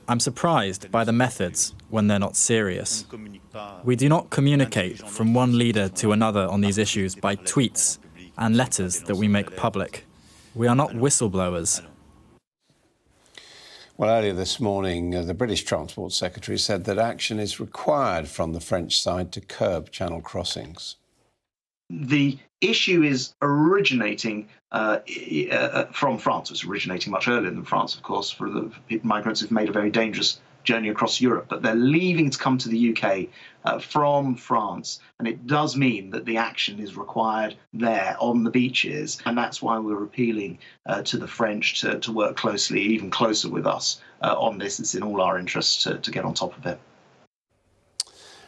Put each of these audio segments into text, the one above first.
I'm surprised by the methods when they're not serious. We do not communicate from one leader to another on these issues by tweets and letters that we make public. We are not whistleblowers. Well, earlier this morning, the British Transport Secretary said that action is required from the French side to curb channel crossings. The issue is originating from France. It's originating much earlier than France, of course, for the migrants who've made a very dangerous journey across Europe. But they're leaving to come to the UK from France. And it does mean that the action is required there on the beaches. And that's why we're appealing to the French to work closely, even closer with us on this. It's in all our interests to get on top of it.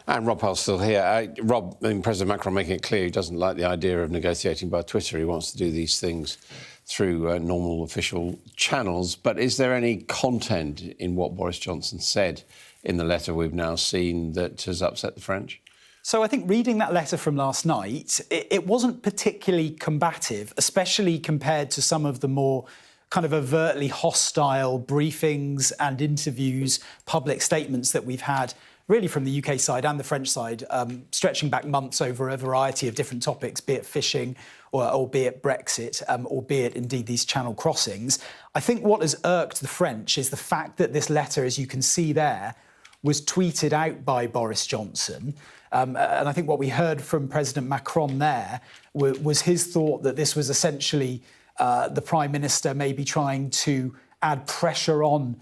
And Rob Hull's still here. Rob, President Macron making it clear he doesn't like the idea of negotiating by Twitter. He wants to do these things through normal official channels. But is there any content in what Boris Johnson said in the letter we've now seen that has upset the French? So I think reading that letter from last night, it wasn't particularly combative, especially compared to some of the more kind of overtly hostile briefings and interviews, public statements that we've had really from the UK side and the French side, stretching back months over a variety of different topics, be it fishing or be it Brexit, or be it indeed these channel crossings. I think what has irked the French is the fact that this letter, as you can see there, was tweeted out by Boris Johnson. And I think what we heard from President Macron there was his thought that this was essentially the Prime Minister maybe trying to add pressure on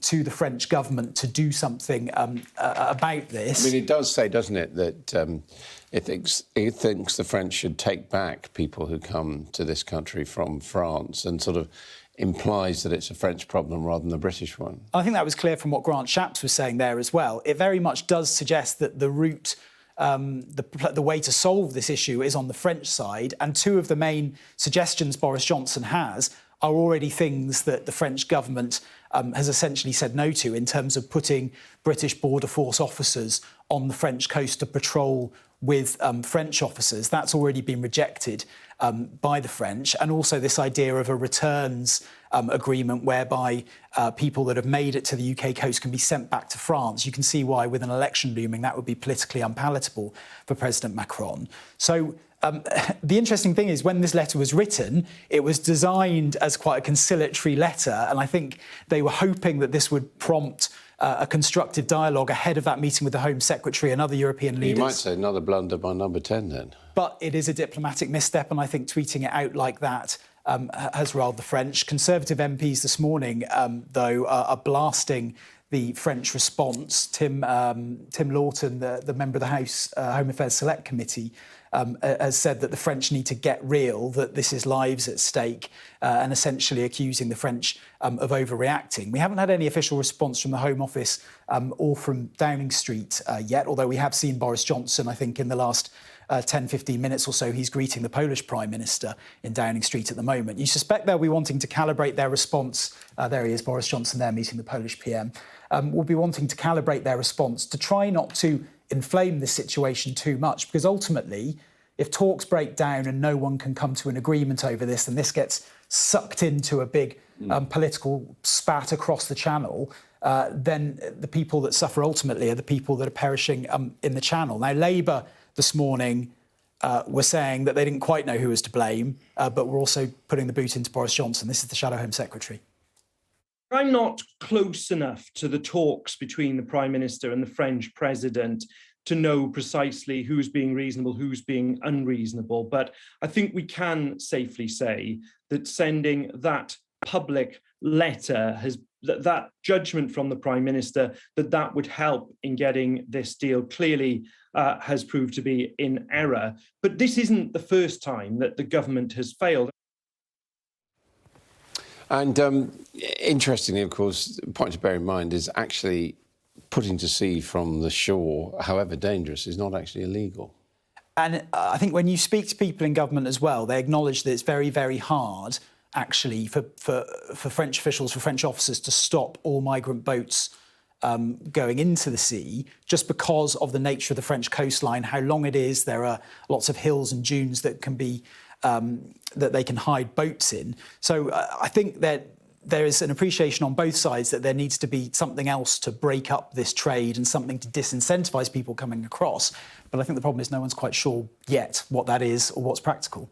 to the French government to do something about this. I mean, it does say, doesn't it, that it thinks the French should take back people who come to this country from France, and sort of implies that it's a French problem rather than a British one. I think that was clear from what Grant Shapps was saying there as well. It very much does suggest that the route, the way to solve this issue is on the French side, and two of the main suggestions Boris Johnson has are already things that the French government has essentially said no to, in terms of putting British border force officers on the French coast to patrol with French officers. That's already been rejected by the French. And also this idea of a returns agreement whereby people that have made it to the UK coast can be sent back to France. You can see why, with an election looming, that would be politically unpalatable for President Macron. So the interesting thing is, when this letter was written, it was designed as quite a conciliatory letter, and I think they were hoping that this would prompt a constructive dialogue ahead of that meeting with the Home Secretary and other European leaders. You might say another blunder by number 10 then. But it is a diplomatic misstep, and I think tweeting it out like that has riled the French. Conservative MPs this morning, though, are blasting the French response. Tim Lawton, the member of the House Home Affairs Select Committee, has said that the French need to get real, that this is lives at stake, and essentially accusing the French of overreacting. We haven't had any official response from the Home Office or from Downing Street yet, although we have seen Boris Johnson, I think, in the last 10, 15 minutes or so, he's greeting the Polish Prime Minister in Downing Street at the moment. You suspect they'll be wanting to calibrate their response. There he is, Boris Johnson there, meeting the Polish PM. Will be wanting to calibrate their response to try not to inflame this situation too much, because ultimately, if talks break down and no one can come to an agreement over this, and this gets sucked into a big political spat across the Channel, then the people that suffer ultimately are the people that are perishing in the Channel. Now, Labour this morning were saying that they didn't quite know who was to blame, but were also putting the boot into Boris Johnson. This is the Shadow Home Secretary. I'm not close enough to the talks between the Prime Minister and the French President to know precisely who's being reasonable, who's being unreasonable. But I think we can safely say that sending that public letter has that judgment from the Prime Minister that would help in getting this deal clearly has proved to be in error. But this isn't the first time that the government has failed. And interestingly, of course, the point to bear in mind is actually putting to sea from the shore, however dangerous, is not actually illegal. And I think when you speak to people in government as well, they acknowledge that it's very, very hard, actually, for French officials, for French officers to stop all migrant boats going into the sea, just because of the nature of the French coastline, how long it is. There are lots of hills and dunes that can be that they can hide boats in. So I think that there is an appreciation on both sides that there needs to be something else to break up this trade and something to disincentivise people coming across. But I think the problem is no one's quite sure yet what that is or what's practical.